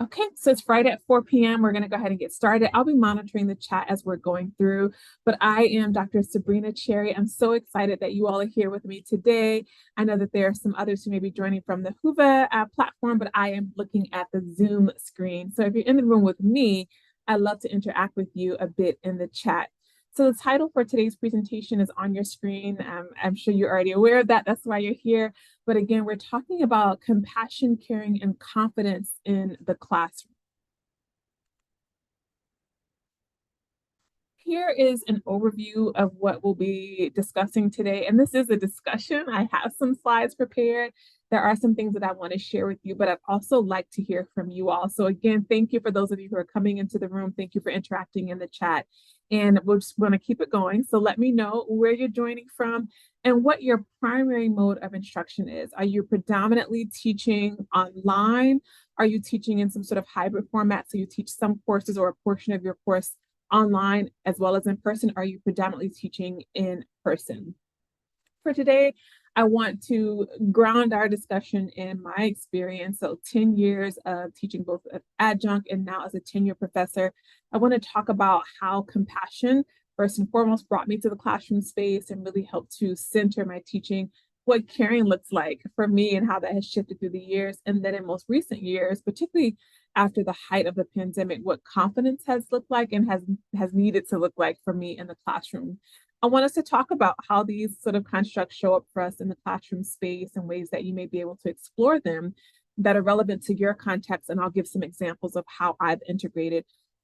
Okay, so it's Friday at 4 p.m. We're going to go ahead and get started. I'll be monitoring the chat as we're going through, but I am Dr. Sabrina Cherry. I'm so excited that you all are here with me today. I know that there are some others who may be joining from the Whova platform, but I am looking at the Zoom screen. So if you're in the room with me, I'd love to interact with you a bit in the chat. So the title for today's presentation is on your screen. I'm sure you're already aware of that. That's why you're here. But again, we're talking about compassion, caring, and confidence in the classroom. Here is an overview of what we'll be discussing today. And this is a discussion. I have some slides prepared. There are some things that I want to share with you, but I'd also like to hear from you all. So again, thank you for those of you who are coming into the room. Thank you for interacting in the chat. And we're just going to keep it going. So let me know where you're joining from and what your primary mode of instruction is. Are you predominantly teaching online? Are you teaching in some sort of hybrid format? So you teach some courses or a portion of your course online as well as in person? Are you predominantly teaching in person? For today, I want to ground our discussion in my experience. So 10 years of teaching both as adjunct and now as a tenure professor. I want to talk about how compassion, first and foremost, brought me to the classroom space and really helped to center my teaching, what caring looks like for me and how that has shifted through the years. And then in most recent years, particularly after the height of the pandemic, what confidence has looked like and has needed to look like for me in the classroom. I want us to talk about how these sort of constructs show up for us in the classroom space and ways that you may be able to explore them that are relevant to your context. And I'll give some examples of how I've integrated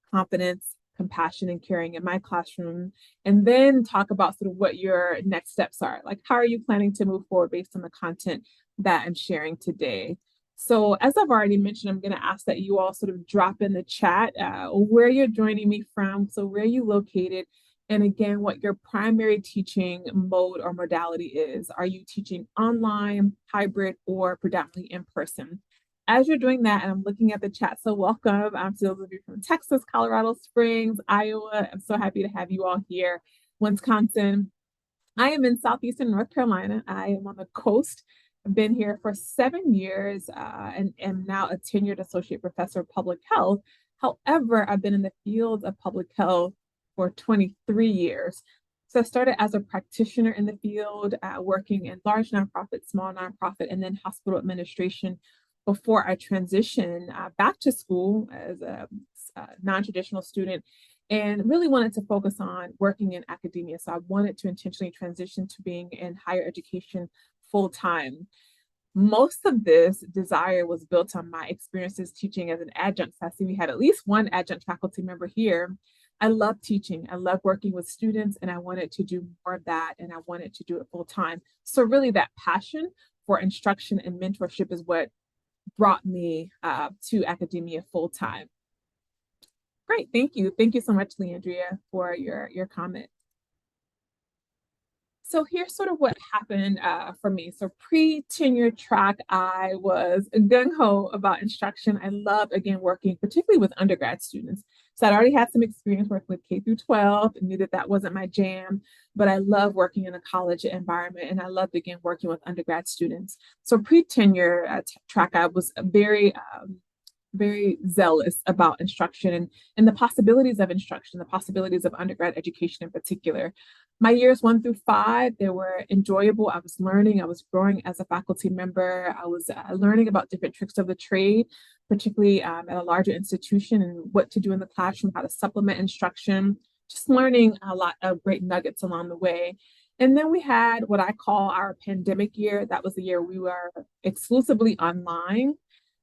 confidence, compassion, and caring in my classroom, and then talk about sort of what your next steps are. Like, how are you planning to move forward based on the content that I'm sharing today? So as I've already mentioned, I'm going to ask that you all sort of drop in the chat where you're joining me from, so where you located, and again, what your primary teaching mode or modality is. Are you teaching online, hybrid, or predominantly in person? As you're doing that, and I'm looking at the chat, so welcome to those of you from Texas, Colorado Springs, Iowa. I'm so happy to have you all here. Wisconsin. I am in Southeastern North Carolina. I am on the coast. I've been here for 7 years and am now a tenured associate professor of public health. However, I've been in the field of public health for 23 years. So I started as a practitioner in the field, working in large nonprofit, small nonprofit, and then hospital administration before I transitioned back to school as a non-traditional student and really wanted to focus on working in academia. So I wanted to intentionally transition to being in higher education full time. Most of this desire was built on my experiences teaching as an adjunct. So I see we had at least one adjunct faculty member here. I love teaching. I love working with students, and I wanted to do more of that, and I wanted to do it full time. So really that passion for instruction and mentorship is what brought me to academia full time. Great, thank you. Thank you so much, Leandria, for your comment. So here's sort of what happened for me. So pre-tenure track, I was gung-ho about instruction. I loved, again, working particularly with undergrad students. So I'd already had some experience working with K through 12 and knew that that wasn't my jam, but I love working in a college environment and I loved, again, working with undergrad students. So pre-tenure track, I was very zealous about instruction and the possibilities of instruction, the possibilities of undergrad education in particular. My years 1 through 5, they were enjoyable. I was learning, I was growing as a faculty member. I was learning about different tricks of the trade, particularly at a larger institution and what to do in the classroom, how to supplement instruction, just learning a lot of great nuggets along the way. And then we had what I call our pandemic year. That was the year we were exclusively online.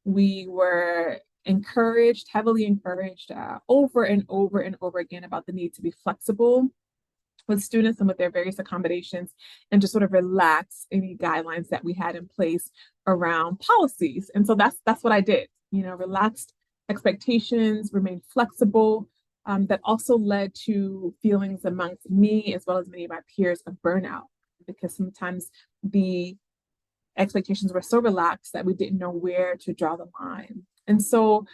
We were encouraged, heavily encouraged over and over and over again about the need to be flexible with students and with their various accommodations and just sort of relax any guidelines that we had in place around policies. And so that's what I did, relaxed expectations, remain flexible. That also led to feelings amongst me as well as many of my peers of burnout because sometimes the expectations were so relaxed that we didn't know where to draw the line. And so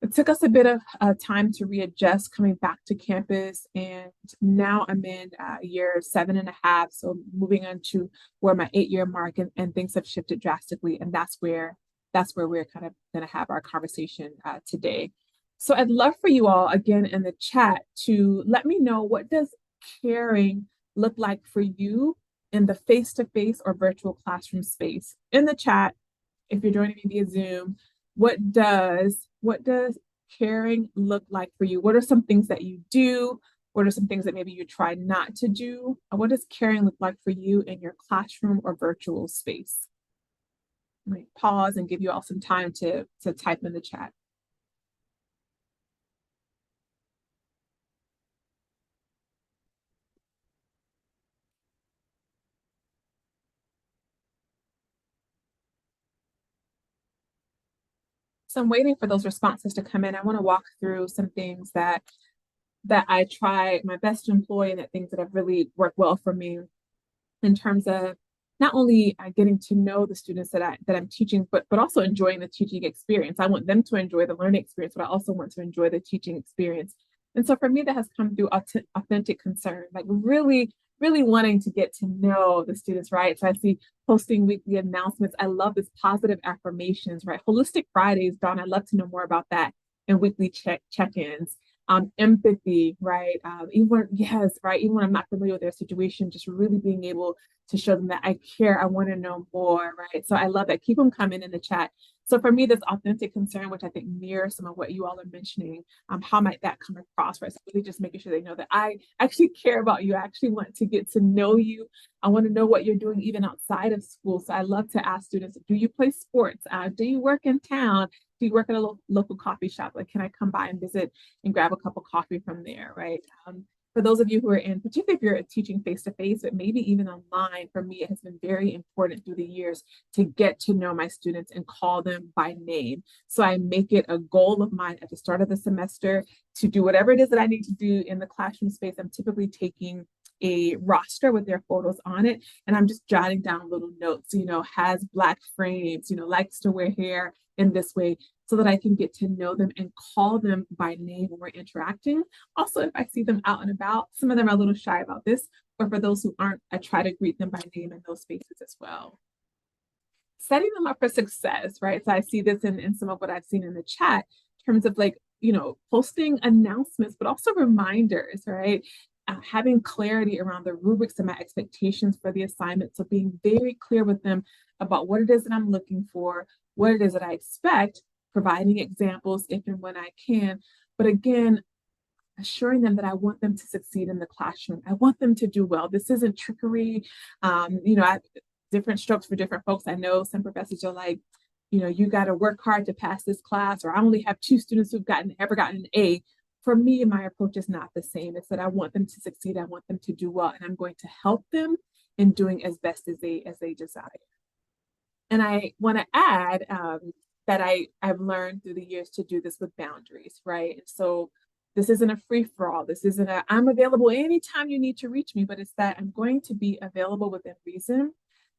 it took us a bit of time to readjust coming back to campus. And now I'm in year 7.5. So moving on to where my 8-year mark and things have shifted drastically. And that's where that's where we're kind of going to have our conversation today. So I'd love for you all, again, in the chat to let me know, what does caring look like for you in the face-to-face or virtual classroom space? In the chat, if you're joining me via Zoom, what does caring look like for you? What are some things that you do? What are some things that maybe you try not to do? And what does caring look like for you in your classroom or virtual space? Let me pause and give you all some time to type in the chat. So I'm waiting for those responses to come in. I want to walk through some things that I try my best to employ, and that things that have really worked well for me in terms of not only getting to know the students that I'm teaching, but also enjoying the teaching experience. I want them to enjoy the learning experience, but I also want to enjoy the teaching experience. And so for me, that has come through authentic concern, like really, really wanting to get to know the students, right? So I see posting weekly announcements. I love this positive affirmations, right? Holistic Fridays, Dawn, I'd love to know more about that, and weekly check-ins. Empathy, right? Even when I'm not familiar with their situation, just really being able to show them that I care, I want to know more, right? So I love that. Keep them coming in the chat. So for me, this authentic concern, which I think mirrors some of what you all are mentioning, how might that come across, right? So really just making sure they know that I actually care about you. I actually want to get to know you. I want to know what you're doing even outside of school. So I love to ask students, do you play sports? Do you work in town? Do you work at a local coffee shop? Like, can I come by and visit and grab a cup of coffee from there, right? For those of you who are in, particularly if you're teaching face-to-face, but maybe even online, for me, it has been very important through the years to get to know my students and call them by name. So I make it a goal of mine at the start of the semester to do whatever it is that I need to do in the classroom space. I'm typically taking a roster with their photos on it, and I'm just jotting down little notes, has Black frames, likes to wear hair in this way, so that I can get to know them and call them by name when we're interacting. Also, if I see them out and about, some of them are a little shy about this, but for those who aren't, I try to greet them by name in those spaces as well. Setting them up for success, right? So I see this in some of what I've seen in the chat in terms of posting announcements, but also reminders, right? Having clarity around the rubrics and my expectations for the assignment. So being very clear with them about what it is that I'm looking for, what it is that I expect, providing examples if and when I can. But again, assuring them that I want them to succeed in the classroom. I want them to do well. This isn't trickery. Different strokes for different folks. I know some professors are like, you got to work hard to pass this class, or I only have 2 students who've ever gotten an A. For me, my approach is not the same. It's that I want them to succeed. I want them to do well, and I'm going to help them in doing as best as they desire. And I want to add that I've learned through the years to do this with boundaries, right? So this isn't a free-for-all. This isn't I'm available anytime you need to reach me, but it's that I'm going to be available within reason.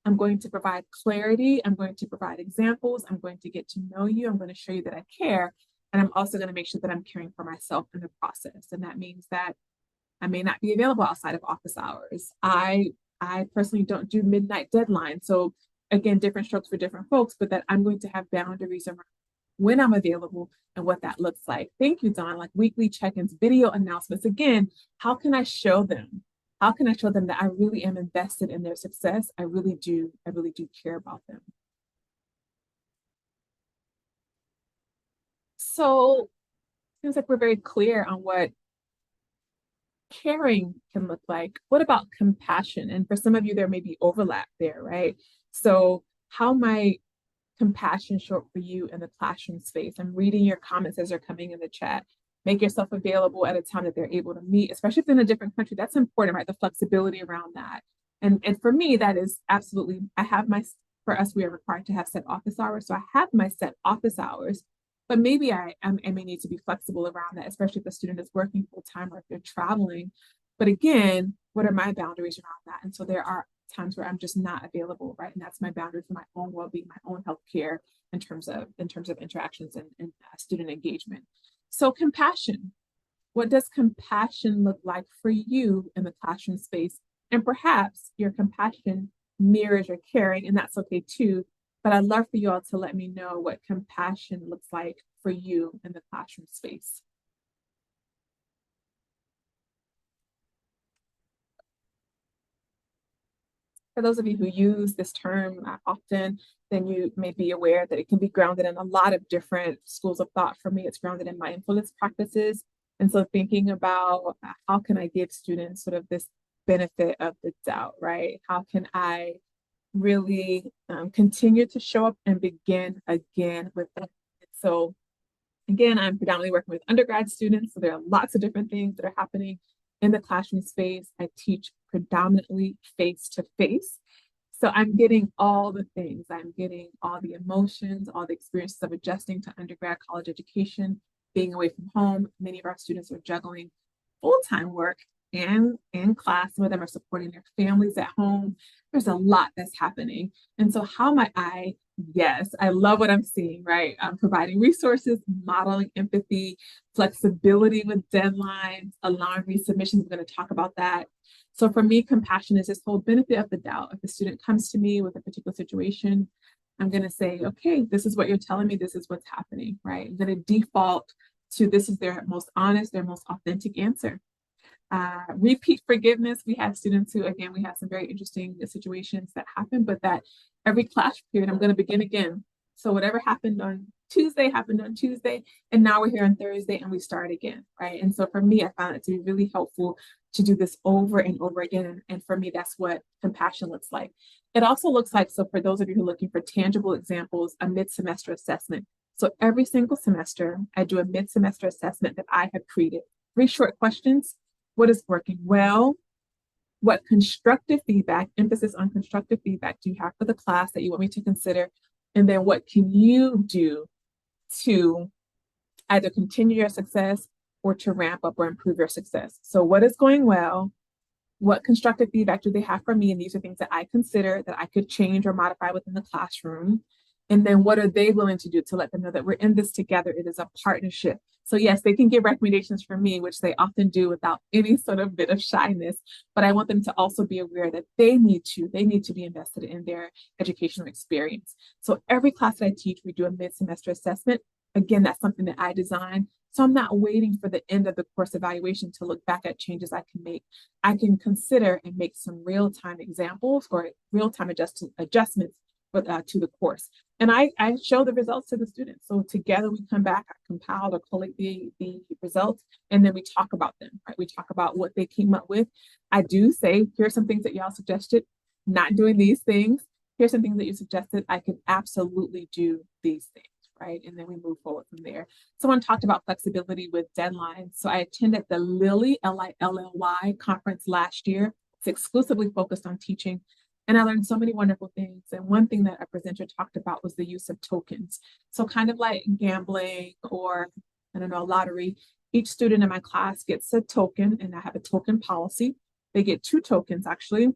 I'm going to provide clarity. I'm going to provide examples. I'm going to get to know you. I'm going to show you that I care. And I'm also going to make sure that I'm caring for myself in the process. And that means that I may not be available outside of office hours. I personally don't do midnight deadlines. So again, different strokes for different folks, but that I'm going to have boundaries around when I'm available and what that looks like. Thank you, Dawn. Like weekly check-ins, video announcements. Again, how can I show them? How can I show them that I really am invested in their success? I really do care about them. So it seems like we're very clear on what caring can look like. What about compassion? And for some of you, there may be overlap there, right? So how might compassion show up for you in the classroom space? I'm reading your comments as they're coming in the chat. Make yourself available at a time that they're able to meet, especially if they're in a different country. That's important, right? The flexibility around that. And for me, that is absolutely, for us, we are required to have set office hours. So I have my set office hours, but maybe I may need to be flexible around that, especially if the student is working full time or if they're traveling. But again, what are my boundaries around that? And so there are times where I'm just not available, right? And that's my boundary for my own well-being, my own healthcare in terms of interactions and student engagement. So compassion. What does compassion look like for you in the classroom space? And perhaps your compassion mirrors your caring, and that's okay too. but I'd love for you all to let me know what compassion looks like for you in the classroom space. For those of you who use this term often, then you may be aware that it can be grounded in a lot of different schools of thought. For me, it's grounded in mindfulness practices. And so thinking about how can I give students sort of this benefit of the doubt, right? How can I really continue to show up and begin again with them? So again, I'm predominantly working with undergrad students, so there are lots of different things that are happening in the classroom space. I teach predominantly face-to-face. So I'm getting all the things. I'm getting all the emotions, all the experiences of adjusting to undergrad college education, being away from home. Many of our students are juggling full-time work and in class. Some of them are supporting their families at home. There's a lot that's happening. And so how might I, yes, I love what I'm seeing, right? I'm providing resources, modeling empathy, flexibility with deadlines, allowing resubmissions. We're going to talk about that. So for me, compassion is this whole benefit of the doubt. If a student comes to me with a particular situation, I'm going to say, okay, this is what you're telling me. This is what's happening, right? I'm going to default to this is their most honest, their most authentic answer. Repeat forgiveness. We have students who, again, we have some very interesting situations that happen, but that every class period, I'm going to begin again. So whatever happened on Tuesday happened on Tuesday, and now we're here on Thursday and we start again, right? And so for me, I found it to be really helpful to do this over and over again. And for me, that's what compassion looks like. It also looks like, so for those of you who are looking for tangible examples, a mid-semester assessment. So every single semester, I do a mid-semester assessment that I have created. 3 short questions. What is working well? What constructive feedback, emphasis on constructive feedback, do you have for the class that you want me to consider? And then what can you do to either continue your success or to ramp up or improve your success? So what is going well? What constructive feedback do they have for me? And these are things that I consider that I could change or modify within the classroom. And then what are they willing to do to let them know that we're in this together? It is a partnership. So yes, they can give recommendations for me, which they often do without any sort of bit of shyness, but I want them to also be aware that they need to be invested in their educational experience. So every class that I teach, we do a mid-semester assessment. Again, that's something that I design. So I'm not waiting for the end of the course evaluation to look back at changes I can make. I can consider and make some real-time examples or real-time adjustments to the course. And I show the results to the students. So together we come back, I compile or collate the results, and then we talk about them, right? We talk about what they came up with. I do say, here's some things that y'all suggested, not doing these things. Here's some things that you suggested. I could absolutely do these things, right? And then we move forward from there. Someone talked about flexibility with deadlines. So I attended the Lilly, L-I-L-L-Y conference last year. It's exclusively focused on teaching. And I learned so many wonderful things. And one thing that a presenter talked about was the use of tokens. So kind of like gambling or, I don't know, lottery, each student in my class gets a token, and I have a token policy. They get 2 tokens actually,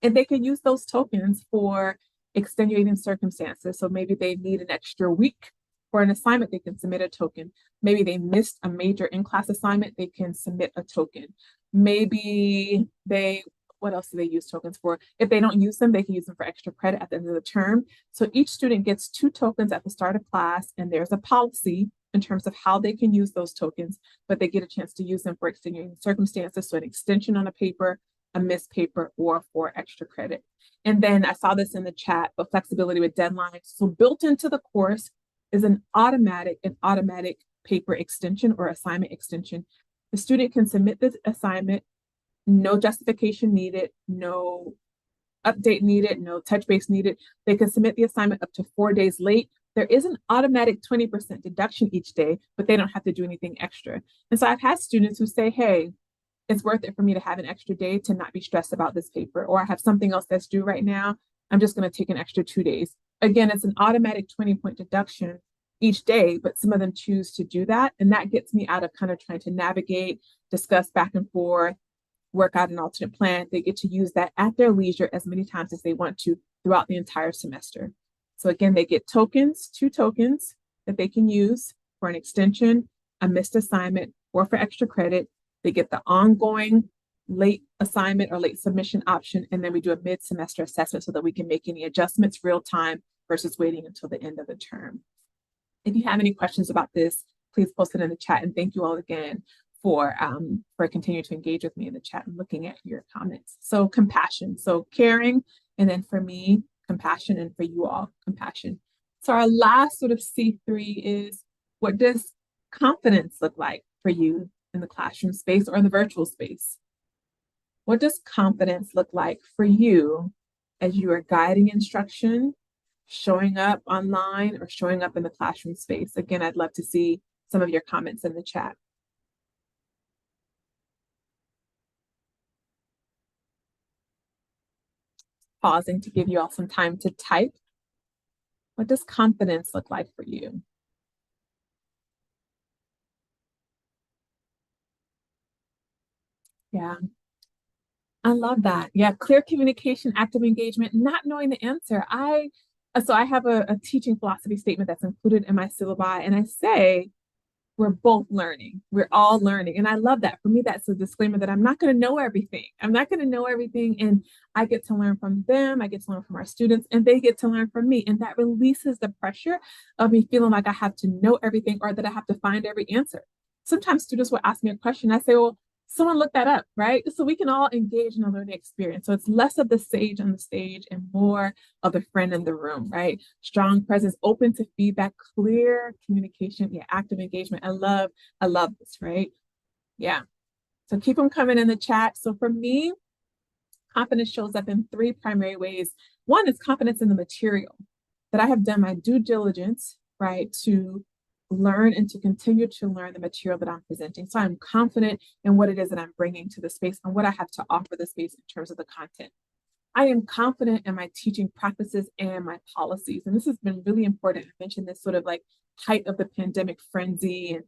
and they can use those tokens for extenuating circumstances. So maybe they need an extra week for an assignment, they can submit a token. Maybe they missed a major in-class assignment, they can submit a token. Maybe what else do they use tokens for? If they don't use them, they can use them for extra credit at the end of the term. So each student gets 2 tokens at the start of class, and there's a policy in terms of how they can use those tokens, but they get a chance to use them for extenuating circumstances. So an extension on a paper, a missed paper, or for extra credit. And then I saw this in the chat, but flexibility with deadlines. So built into the course is an automatic paper extension or assignment extension. The student can submit this assignment, no justification needed, no update needed, no touch base needed. They can submit the assignment up to 4 days late. There is an automatic 20% deduction each day, but they don't have to do anything extra. And so I've had students who say, hey, it's worth it for me to have an extra day to not be stressed about this paper, or I have something else that's due right now. I'm just going to take an extra 2 days. Again, it's an automatic 20-point deduction each day, but some of them choose to do that. And that gets me out of kind of trying to navigate, discuss back and forth, work out an alternate plan. They get to use that at their leisure as many times as they want to throughout the entire semester. So again, they get tokens, 2 tokens that they can use for an extension, a missed assignment, or for extra credit. They get the ongoing late assignment or late submission option, and then we do a mid-semester assessment so that we can make any adjustments real time versus waiting until the end of the term. If you have any questions about this, please post it in the chat. And thank you all again for continuing to engage with me in the chat and looking at your comments. So compassion, so caring, and then for me, compassion, and for you all, compassion. So our last sort of C3 is, what does confidence look like for you in the classroom space or in the virtual space? What does confidence look like for you as you are guiding instruction, showing up online, or showing up in the classroom space? Again, I'd love to see some of your comments in the chat. Pausing to give you all some time to type. What does confidence look like for you? Yeah, I love that. Yeah, clear communication, active engagement, not knowing the answer. So I have a teaching philosophy statement that's included in my syllabi, and I say, we're both learning. We're all learning. And I love that. For me, that's a disclaimer that I'm not going to know everything. I'm not going to know everything. And I get to learn from them. I get to learn from our students, and they get to learn from me. And that releases the pressure of me feeling like I have to know everything or that I have to find every answer. Sometimes students will ask me a question. I say, well, someone look that up, right? So we can all engage in a learning experience. So it's less of the sage on the stage and more of the friend in the room, right? Strong presence, open to feedback, clear communication, yeah, active engagement. I love this, right? Yeah. So keep them coming in the chat. So for me, confidence shows up in 3 primary ways. One is confidence in the material, that I have done my due diligence, right, to learn and to continue to learn the material that I'm presenting. So I'm confident in what it is that I'm bringing to the space and what I have to offer the space in terms of the content. I am confident in my teaching practices and my policies. And this has been really important. I mentioned this sort of like height of the pandemic frenzy and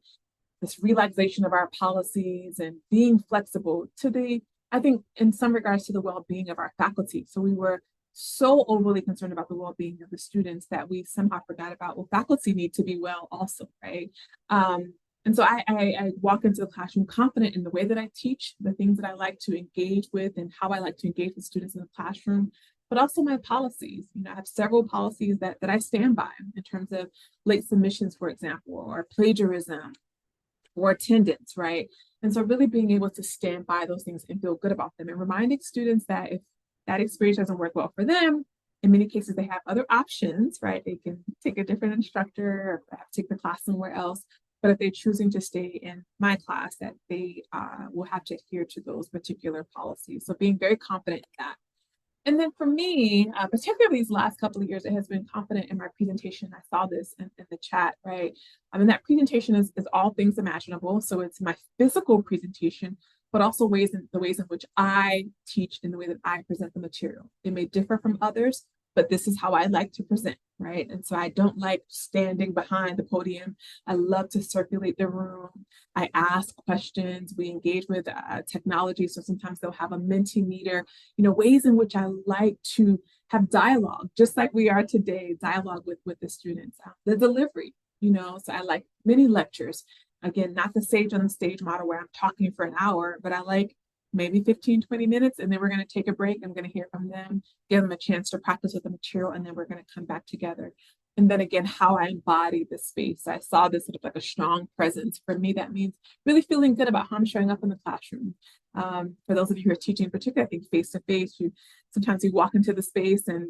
this relaxation of our policies and being flexible to I think in some regards to the well-being of our faculty. So we were so overly concerned about the well-being of the students that we somehow forgot about, well, faculty need to be well also, right? And so I walk into the classroom confident in the way that I teach, the things that I like to engage with and how I like to engage with students in the classroom, but also my policies. You know, I have several policies that I stand by in terms of late submissions, for example, or plagiarism or attendance, right? And so really being able to stand by those things and feel good about them and reminding students that if that experience doesn't work well for them, in many cases they have other options, right? They can take a different instructor or take the class somewhere else. But if they're choosing to stay in my class, that they will have to adhere to those particular policies. So being very confident in that. And then for me, particularly these last couple of years, it has been confident in my presentation. I saw this in the chat, right? I mean, that presentation is all things imaginable. So it's my physical presentation, but also the ways in which I teach and the way that I present the material. It may differ from others, but this is how I like to present, right? And so I don't like standing behind the podium. I love to circulate the room. I ask questions. We engage with technology. So sometimes they'll have a Mentimeter, you know, ways in which I like to have dialogue, just like we are today, dialogue with the students. The delivery, you know, so I like mini lectures. Again, not the sage on the stage model where I'm talking for an hour, but I like maybe 15, 20 minutes, and then we're going to take a break. I'm going to hear from them, give them a chance to practice with the material, and then we're going to come back together. And then again, how I embody the space. I saw this sort of like a strong presence. For me, that means really feeling good about how I'm showing up in the classroom. For those of you who are teaching, particularly I think face-to-face, sometimes you walk into the space and,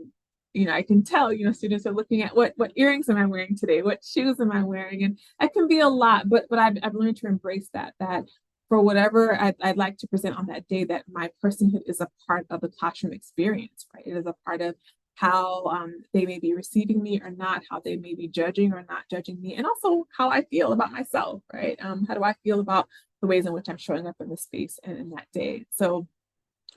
you know, I can tell, you know, students are looking at what earrings am I wearing today? What shoes am I wearing? And that can be a lot, but I've learned to embrace that for whatever I'd like to present on that day, that my personhood is a part of the classroom experience, right? It is a part of how they may be receiving me or not, how they may be judging or not judging me, and also how I feel about myself, right? How do I feel about the ways in which I'm showing up in the space and in that day? So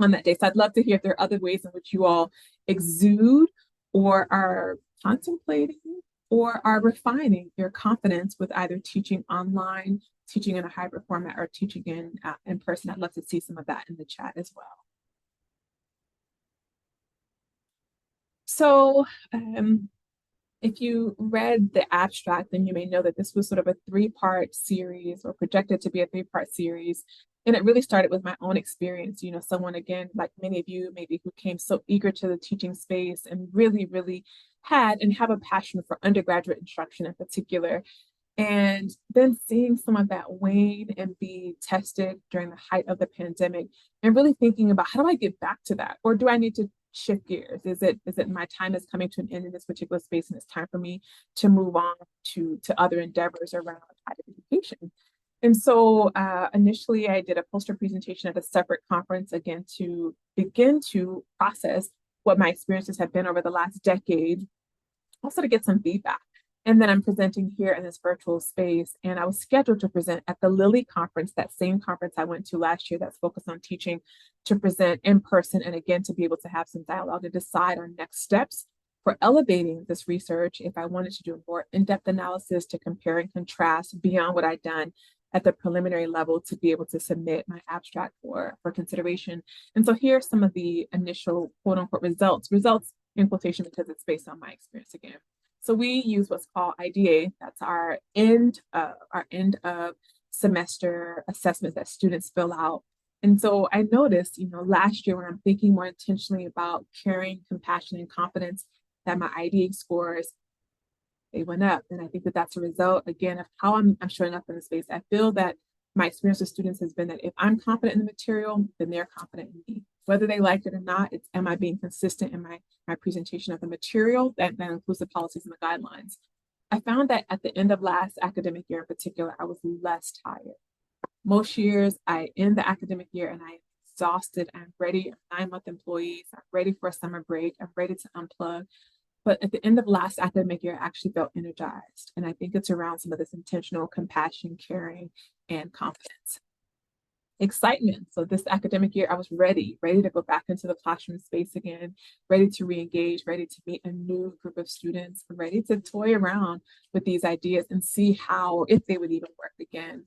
on that day, so I'd love to hear if there are other ways in which you all exude or are contemplating or are refining your confidence with either teaching online, teaching in a hybrid format, or teaching in person. I'd love to see some of that in the chat as well. So if you read the abstract, then you may know that this was sort of a 3-part series, or projected to be a 3-part series. And it really started with my own experience, you know, someone, again, like many of you maybe, who came so eager to the teaching space and really, really had and have a passion for undergraduate instruction in particular. And then seeing some of that wane and be tested during the height of the pandemic, and really thinking about how do I get back to that? Or do I need to shift gears? Is it my time is coming to an end in this particular space and it's time for me to move on to other endeavors around higher education? And so initially I did a poster presentation at a separate conference, again, to begin to process what my experiences have been over the last decade, also to get some feedback. And then I'm presenting here in this virtual space. And I was scheduled to present at the Lilly conference, that same conference I went to last year that's focused on teaching, to present in person, and again, to be able to have some dialogue to decide on next steps for elevating this research. If I wanted to do a more in-depth analysis to compare and contrast beyond what I'd done at the preliminary level, to be able to submit my abstract for consideration. And so here are some of the initial quote unquote results in quotation because it's based on my experience again. So we use what's called IDA. That's our end of semester assessments that students fill out. And so I noticed, last year when I'm thinking more intentionally about caring, compassion, and confidence, that my IDA scores, they went up. And I think that that's a result, again, of how I'm showing up in the space. I feel that my experience with students has been that if I'm confident in the material, then they're confident in me. Whether they like it or not, it's am I being consistent in my presentation of the material that includes the policies and the guidelines. I found that at the end of last academic year in particular, I was less tired. Most years I end the academic year and I'm exhausted. I'm ready. I'm 9-month employees. I'm ready for a summer break. I'm ready to unplug. But at the end of last academic year, I actually felt energized. And I think it's around some of this intentional compassion, caring, and confidence. Excitement. So this academic year, I was ready to go back into the classroom space again, ready to re-engage, ready to meet a new group of students, ready to toy around with these ideas and see how, if they would even work again.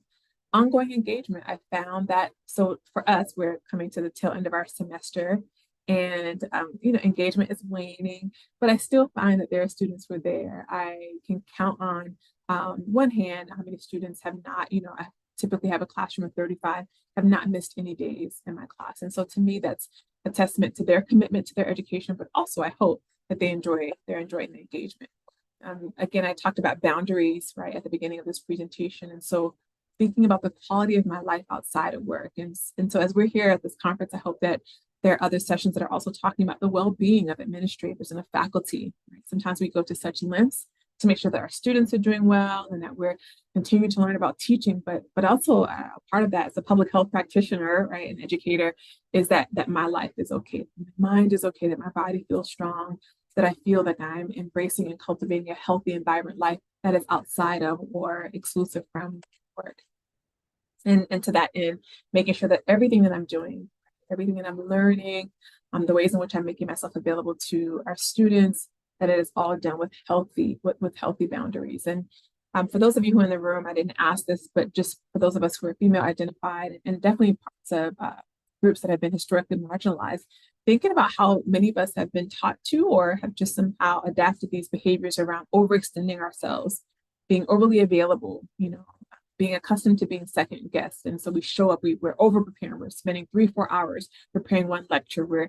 Ongoing engagement. I found that, so for us, we're coming to the tail end of our semester, and engagement is waning, but I still find that there are students who are there. I can count on one hand how many students have not, I typically have a classroom of 35, have not missed any days in my class. And so to me, that's a testament to their commitment to their education, but also I hope that they're enjoying the engagement. Again, I talked about boundaries, right, at the beginning of this presentation. And so thinking about the quality of my life outside of work. And so as we're here at this conference, I hope that there are other sessions that are also talking about the well-being of administrators and of faculty. Right? Sometimes we go to such lengths to make sure that our students are doing well and that we're continuing to learn about teaching, but also part of that as a public health practitioner, right, an educator, is that my life is okay, my mind is okay, that my body feels strong, that I feel that I'm embracing and cultivating a healthy and vibrant life that is outside of or exclusive from work. And to that end, making sure that everything that I'm doing, everything that I'm learning, the ways in which I'm making myself available to our students, that it is all done with healthy boundaries. And for those of you who are in the room, I didn't ask this, but just for those of us who are female identified and definitely parts of groups that have been historically marginalized, thinking about how many of us have been taught to or have just somehow adapted these behaviors around overextending ourselves, being overly available, being accustomed to being second guest. And so we show up, we're over preparing, we're spending 3-4 hours preparing one lecture, we're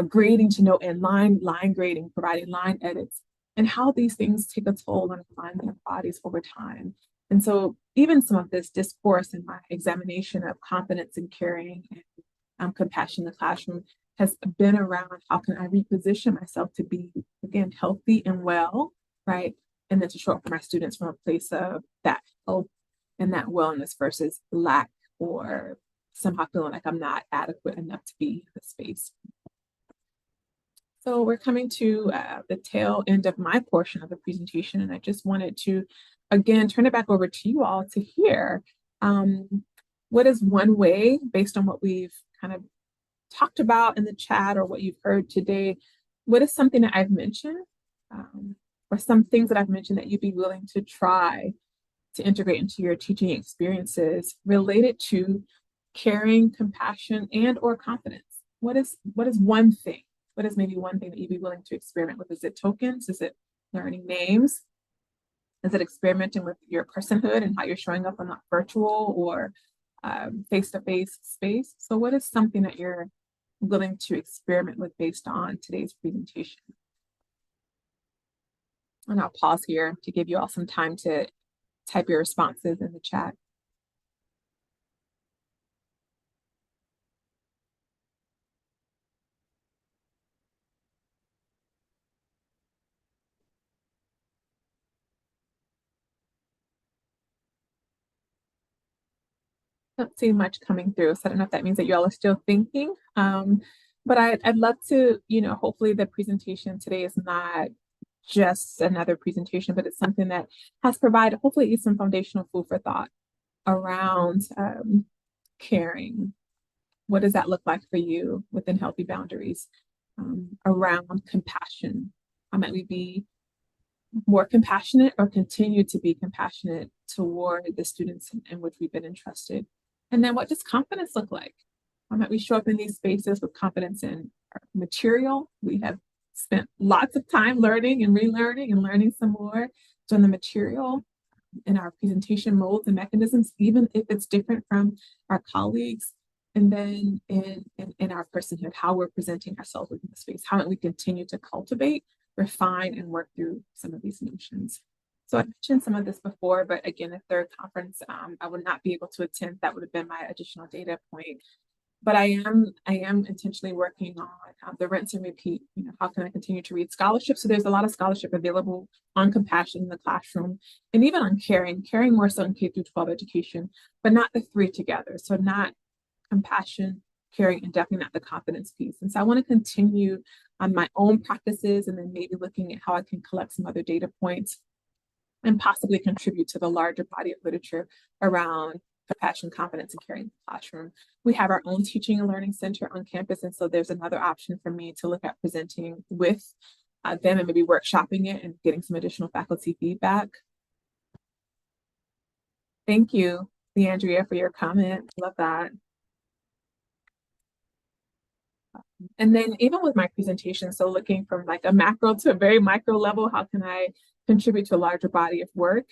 grading to note and line grading, providing line edits, and how these things take a toll on our minds and our bodies over time. And so even some of this discourse in my examination of confidence and caring and compassion in the classroom has been around how can I reposition myself to be, again, healthy and well, right? And then to show up for my students from a place of that health and that wellness versus lack or somehow feeling like I'm not adequate enough to be in the space. So we're coming to the tail end of my portion of the presentation, and I just wanted to, again, turn it back over to you all to hear what is one way, based on what we've kind of talked about in the chat or what you've heard today, what is something that I've mentioned or some things that I've mentioned that you'd be willing to try to integrate into your teaching experiences related to caring, compassion, and or confidence? What is one thing? What is maybe one thing that you'd be willing to experiment with? Is it tokens? Is it learning names? Is it experimenting with your personhood and how you're showing up on that virtual or face-to-face space? So what is something that you're willing to experiment with based on today's presentation? And I'll pause here to give you all some time to type your responses in the chat. Don't see much coming through, so I don't know if that means that you all are still thinking. But I'd love to, hopefully the presentation today is not just another presentation, but it's something that has provided hopefully some foundational food for thought around caring. What does that look like for you within healthy boundaries? Around compassion. How might we be more compassionate or continue to be compassionate toward the students in which we've been entrusted? And then what does confidence look like? How might we show up in these spaces with confidence in our material? We have spent lots of time learning and relearning and learning some more on the material in our presentation modes and mechanisms, even if it's different from our colleagues. And then in our personhood, how we're presenting ourselves within the space, how might we continue to cultivate, refine, and work through some of these notions. So I mentioned some of this before, but again, a third conference, I would not be able to attend. That would have been my additional data point. But I am intentionally working on the rinse and repeat. How can I continue to read scholarship? So there's a lot of scholarship available on compassion in the classroom, and even on caring more so in K through 12 education, but not the three together. So not compassion, caring, and definitely not the confidence piece. And so I want to continue on my own practices, and then maybe looking at how I can collect some other data points and possibly contribute to the larger body of literature around compassion, confidence, and caring in the classroom. We have our own teaching and learning center on campus, and so there's another option for me to look at presenting with them and maybe workshopping it and getting some additional faculty feedback. Thank you, Leandria, for your comment. Love that. And then even with my presentation, so looking from like a macro to a very micro level, how can I contribute to a larger body of work?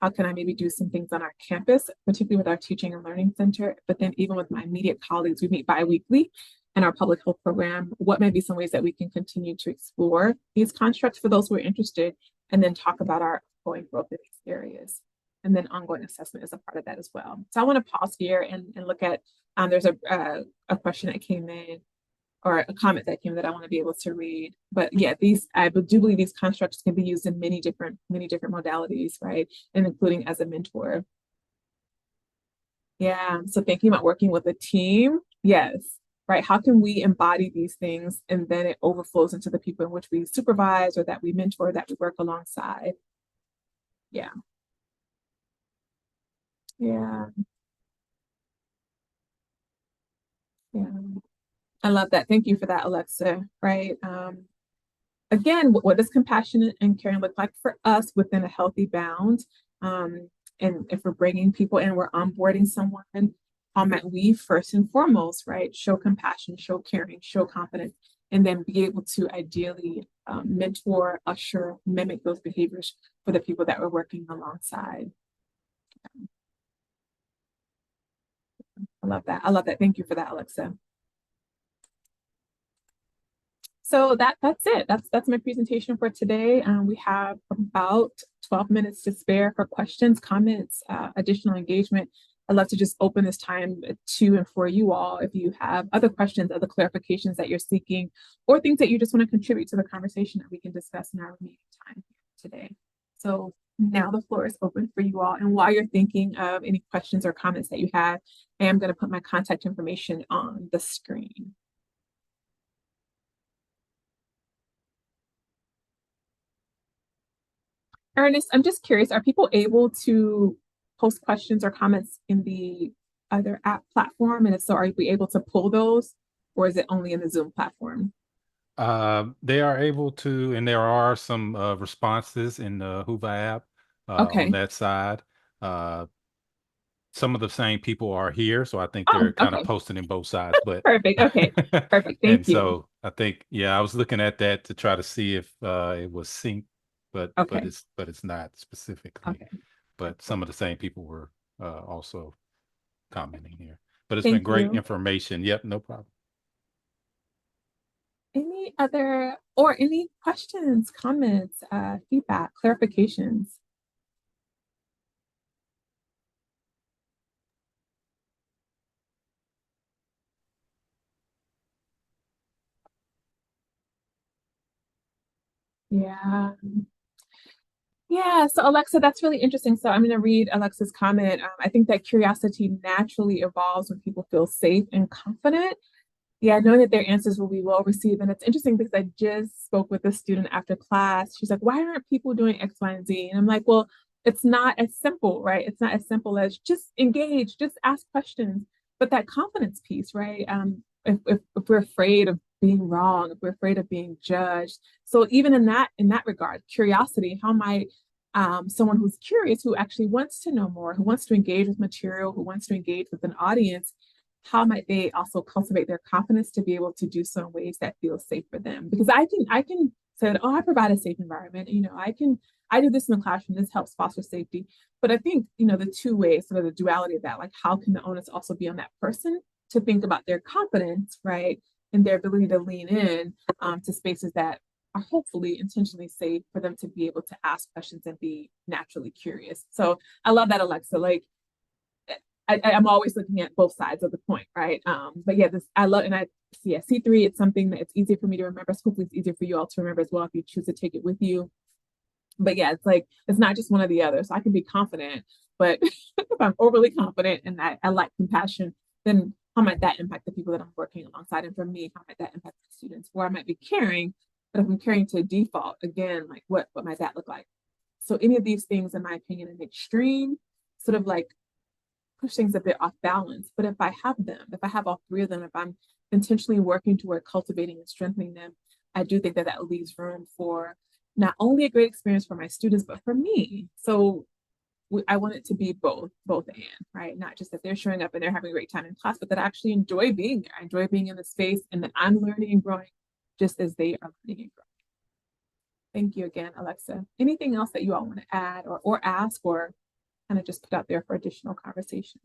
How can I maybe do some things on our campus, particularly with our teaching and learning center? But then even with my immediate colleagues, we meet bi-weekly in our public health program. What may be some ways that we can continue to explore these constructs for those who are interested, and then talk about our ongoing growth in these areas. And then ongoing assessment is a part of that as well. So I want to pause here and look at, there's a question that came in, or a comment that came that I want to be able to read. But yeah, I do believe these constructs can be used in many different modalities, right? And including as a mentor. Yeah, so thinking about working with a team, yes, right? How can we embody these things and then it overflows into the people in which we supervise or that we mentor, that we work alongside? Yeah. Yeah. Yeah. I love that. Thank you for that, Alexa, right? Again, what does compassionate and caring look like for us within a healthy bound? And if we're bringing people in, we're onboarding someone, how might we first and foremost, right, show compassion, show caring, show confidence, and then be able to ideally mentor, usher, mimic those behaviors for the people that we're working alongside. I love that. I love that. Thank you for that, Alexa. So that's it. That's my presentation for today. We have about 12 minutes to spare for questions, comments, additional engagement. I'd love to just open this time to and for you all if you have other questions, other clarifications that you're seeking, or things that you just want to contribute to the conversation that we can discuss in our remaining time today. So now the floor is open for you all. And while you're thinking of any questions or comments that you have, I am going to put my contact information on the screen. Ernest, I'm just curious, are people able to post questions or comments in the other app platform? And if so, are we able to pull those, or is it only in the Zoom platform? They are able to, and there are some responses in the Whova app on that side. Some of the same people are here, so I think they're kind of posting in both sides. But perfect. Okay, perfect. Thank you. So I think, yeah, I was looking at that to try to see if it was synced, but it's not specifically. Okay. But some of the same people were also commenting here. But it's Thank been great you. information. Yep, no problem. Any other or any questions, comments, feedback, clarifications? Yeah. Yeah, so Alexa, that's really interesting. So I'm going to read Alexa's comment. I think that curiosity naturally evolves when people feel safe and confident. Yeah, knowing that their answers will be well received. And it's interesting because I just spoke with a student after class. She's like, why aren't people doing X, Y, and Z? And I'm like, well, it's not as simple, right? It's not as simple as just engage, just ask questions. But that confidence piece, right? If we're afraid of being wrong, if we're afraid of being judged. So even in that regard, curiosity, how might someone who's curious, who actually wants to know more, who wants to engage with material, who wants to engage with an audience, how might they also cultivate their confidence to be able to do so in ways that feel safe for them? Because I can say that, oh, I provide a safe environment. I do this in the classroom. This helps foster safety. But I think, the two ways, sort of the duality of that, like how can the onus also be on that person to think about their confidence, right? And their ability to lean in to spaces that are hopefully intentionally safe for them to be able to ask questions and be naturally curious. So I love that, Alexa. Like, I'm always looking at both sides of the point, right? But yeah, I love, and I see at C3, it's something that it's easier for me to remember. So hopefully it's easier for you all to remember as well if you choose to take it with you. But yeah, it's like, it's not just one or the other. So I can be confident, but if I'm overly confident and I lack compassion, then how might that impact the people that I'm working alongside? And for me, how might that impact the students? Or I might be caring, but if I'm caring to default, again, like what might that look like? So any of these things, in my opinion, an extreme sort of like push things a bit off balance. But if I have them, if I have all three of them, if I'm intentionally working toward cultivating and strengthening them, I do think that that leaves room for not only a great experience for my students, but for me. So I want it to be both and, right? Not just that they're showing up and they're having a great time in class, but that I actually enjoy being there. I enjoy being in the space and that I'm learning and growing just as they are learning and growing. Thank you again, Alexa. Anything else that you all want to add or ask or kind of just put out there for additional conversation?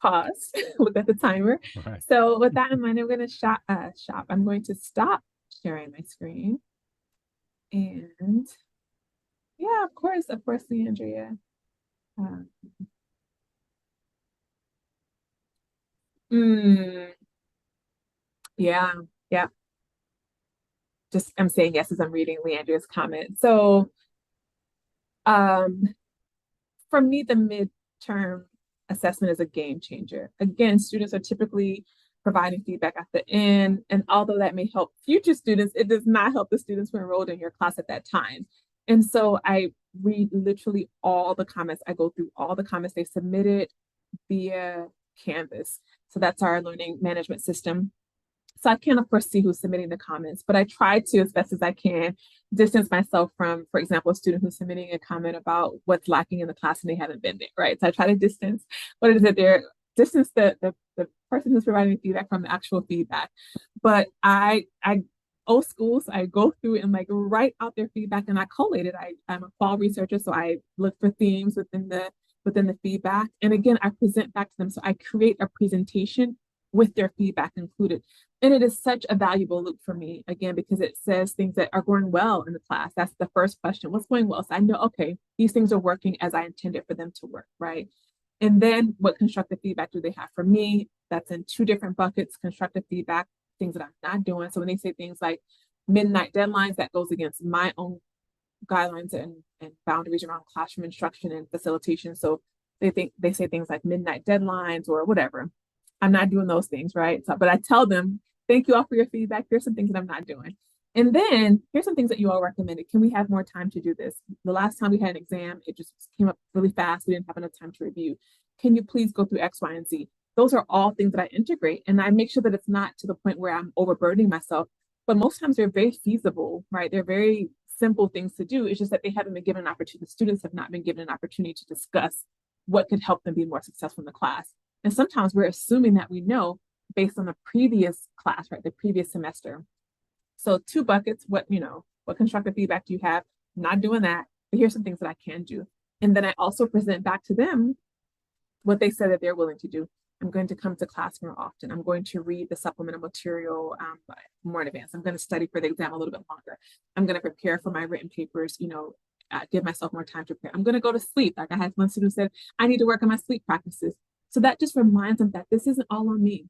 Pause, look at the timer. Right. So with that in mind, I'm going to shop. I'm going to stop sharing my screen. And yeah, of course, Leandria. Mm, yeah, yeah. Just I'm saying yes as I'm reading Leandria's comment. So um, for me, the midterm assessment is a game changer. Again, students are typically providing feedback at the end. And although that may help future students, it does not help the students who enrolled in your class at that time. And so I read literally all the comments. I go through all the comments they submitted via Canvas. So that's our learning management system. So I can, of course, see who's submitting the comments, but I try to, as best as I can, distance myself from, for example, a student who's submitting a comment about what's lacking in the class and they haven't been there, right? So I try to distance what it is that they're distance the person who's providing feedback from the actual feedback. But I old school, so I go through and like write out their feedback and I collate it. I'm a qual researcher, so I look for themes within the feedback. And again, I present back to them. So I create a presentation with their feedback included. And it is such a valuable loop for me, again, because it says things that are going well in the class. That's the first question. What's going well? So I know, okay, these things are working as I intended for them to work, right? And then what constructive feedback do they have for me? That's in two different buckets, constructive feedback, things that I'm not doing. So when they say things like midnight deadlines, that goes against my own guidelines and boundaries around classroom instruction and facilitation. So they say things like midnight deadlines or whatever. I'm not doing those things, right? So, but I tell them, thank you all for your feedback. Here's some things that I'm not doing. And then here's some things that you all recommended. Can we have more time to do this? The last time we had an exam, it just came up really fast. We didn't have enough time to review. Can you please go through X, Y, and Z? Those are all things that I integrate. And I make sure that it's not to the point where I'm overburdening myself. But most times they're very feasible, right? They're very simple things to do. It's just that they haven't been given an opportunity. The students have not been given an opportunity to discuss what could help them be more successful in the class. And sometimes we're assuming that we know based on the previous class, right? The previous semester. So 2 buckets, what constructive feedback do you have? I'm not doing that, but here's some things that I can do. And then I also present back to them what they said that they're willing to do. I'm going to come to class more often. I'm going to read the supplemental material more in advance. I'm going to study for the exam a little bit longer. I'm going to prepare for my written papers, give myself more time to prepare. I'm going to go to sleep. Like I had one student who said, I need to work on my sleep practices. So that just reminds them that this isn't all on me.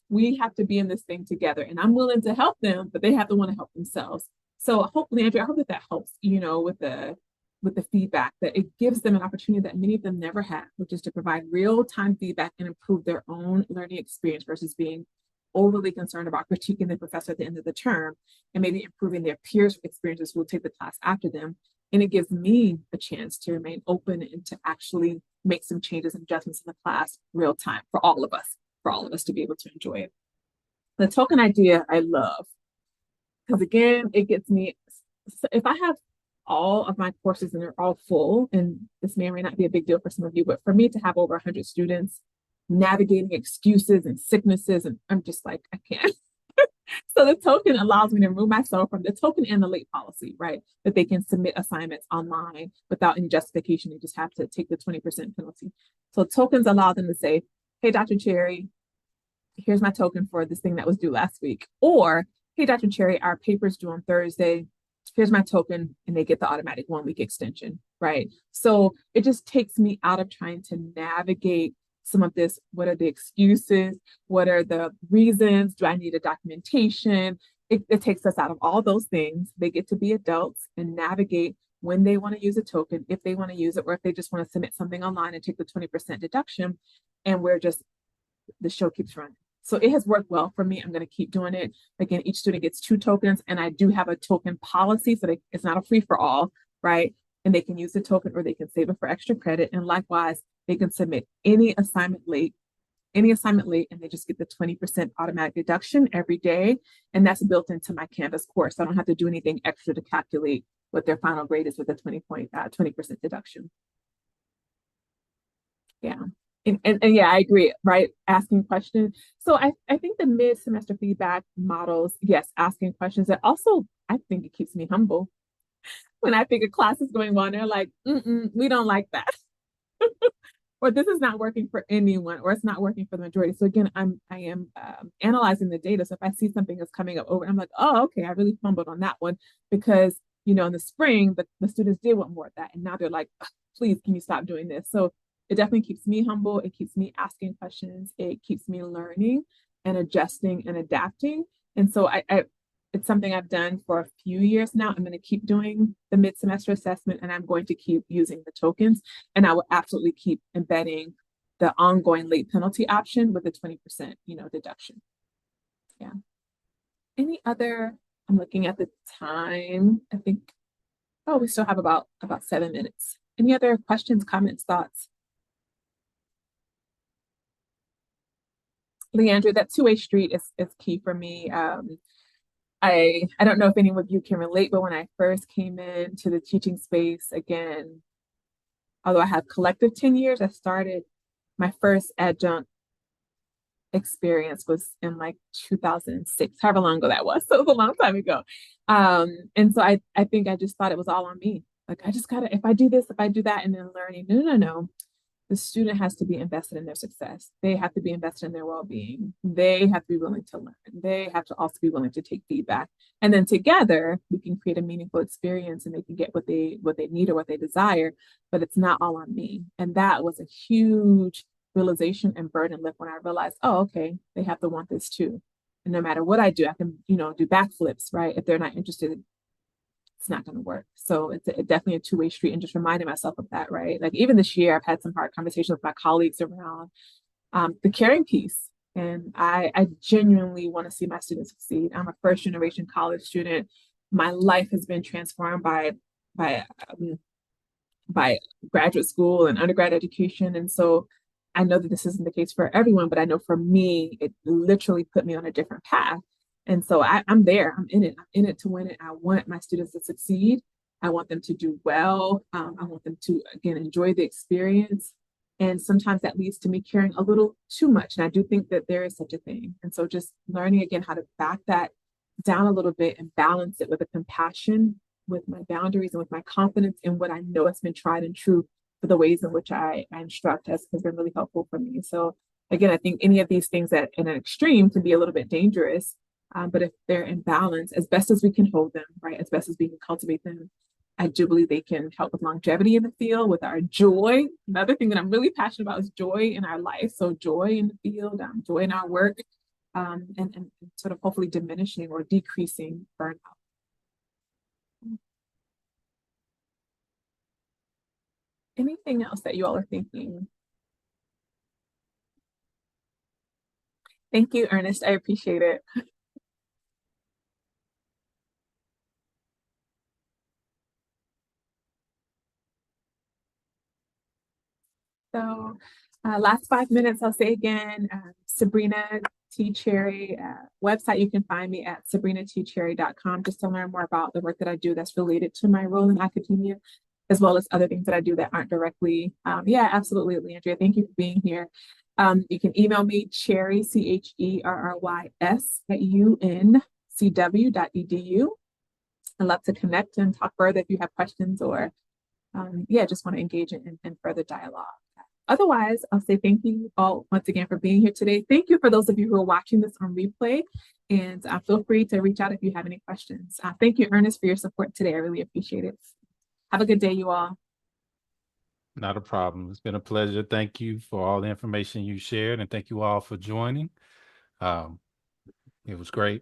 We have to be in this thing together, and I'm willing to help them, but they have to want to help themselves. So hopefully, Andrea, I hope that helps, with the feedback, that it gives them an opportunity that many of them never had, which is to provide real-time feedback and improve their own learning experience versus being overly concerned about critiquing the professor at the end of the term and maybe improving their peers' experiences who will take the class after them. And it gives me a chance to remain open and to actually make some changes and adjustments in the class real time for all of us to be able to enjoy it. The token idea I love, because again, it gets me, if I have all of my courses and they're all full, and this may or may not be a big deal for some of you, but for me to have over 100 students navigating excuses and sicknesses, and I'm just like, I can't. So the token allows me to remove myself from the token and the late policy, right? That they can submit assignments online without any justification. They just have to take the 20% penalty. So tokens allow them to say, hey, Dr. Cherry, here's my token for this thing that was due last week. Or, hey, Dr. Cherry, our paper's due on Thursday. Here's my token, and they get the automatic 1-week extension, right? So it just takes me out of trying to navigate some of this. What are the excuses? What are the reasons? Do I need a documentation? It takes us out of all those things. They get to be adults and navigate when they want to use a token, if they want to use it, or if they just want to submit something online and take the 20% deduction. And the show keeps running. So it has worked well for me. I'm going to keep doing it. Again, each student gets 2 tokens, and I do have a token policy, so it's not a free for all, right? And they can use the token or they can save it for extra credit. And likewise, they can submit any assignment late, and they just get the 20% automatic deduction every day. And that's built into my Canvas course. So I don't have to do anything extra to calculate what their final grade is with a 20% deduction. Yeah. And yeah, I agree, right? Asking questions. So I think the mid-semester feedback models, yes, asking questions. And also, I think it keeps me humble. When I think a class is going well, they're like, we don't like that. Or this is not working for anyone, or it's not working for the majority. So again, I am analyzing the data. So if I see something that's coming up over, I'm like, oh, okay, I really fumbled on that one, because, in the spring, the students did want more of that. And now they're like, please, can you stop doing this? So it definitely keeps me humble. It keeps me asking questions. It keeps me learning and adjusting and adapting. And so it's something I've done for a few years now. I'm going to keep doing the mid-semester assessment, and I'm going to keep using the tokens. And I will absolutely keep embedding the ongoing late penalty option with the 20%, deduction. Yeah. Any other, I'm looking at the time. I think, we still have about 7 minutes. Any other questions, comments, thoughts? Leandra, that two-way street is key for me. I don't know if any of you can relate, but when I first came into the teaching space, again, although I have collective 10 years, I started my first adjunct experience was in like 2006, however long ago that was. So it was a long time ago. And so I think I just thought it was all on me. Like, I just gotta, if I do this, if I do that, and then learning, no. The student has to be invested in their success. They have to be invested in their well-being. They have to be willing to learn. They have to also be willing to take feedback. And then together we can create a meaningful experience, and they can get what they need or what they desire, but it's not all on me. And that was a huge realization and burden lift when I realized, oh, okay, they have to want this too. And no matter what I do, I can, do backflips, right? If they're not interested, it's not going to work. So it's definitely a two-way street, and just reminding myself of that, right? Like even this year, I've had some hard conversations with my colleagues around the caring piece. And I genuinely want to see my students succeed. I'm a first generation college student. My life has been transformed by graduate school and undergrad education. And so I know that this isn't the case for everyone, but I know for me, it literally put me on a different path. And so I'm there. I'm in it. I'm in it to win it. I want my students to succeed. I want them to do well. I want them to, again, enjoy the experience. And sometimes that leads to me caring a little too much. And I do think that there is such a thing. And so just learning, again, how to back that down a little bit and balance it with a compassion, with my boundaries, and with my confidence in what I know has been tried and true for the ways in which I instruct has been really helpful for me. So again, I think any of these things at in an extreme can be a little bit dangerous. But if they're in balance, as best as we can hold them, right, as best as we can cultivate them, I do believe they can help with longevity in the field, with our joy. Another thing that I'm really passionate about is joy in our life. So joy in the field, joy in our work, and sort of hopefully diminishing or decreasing burnout. Anything else that you all are thinking? Thank you, Ernest. I appreciate it. So last 5 minutes, I'll say again, Sabrina T. Cherry website, you can find me at sabrinatcherry.com just to learn more about the work that I do that's related to my role in academia, as well as other things that I do that aren't directly. Yeah, absolutely, Leandria. Thank you for being here. You can email me, Cherry, CHERRYS at uncw.edu. I'd love to connect and talk further if you have questions or, yeah, just want to engage in further dialogue. Otherwise, I'll say thank you all once again for being here today. Thank you for those of you who are watching this on replay, and feel free to reach out if you have any questions. Thank you, Ernest, for your support today. I really appreciate it. Have a good day, you all. Not a problem. It's been a pleasure. Thank you for all the information you shared, and thank you all for joining. It was great.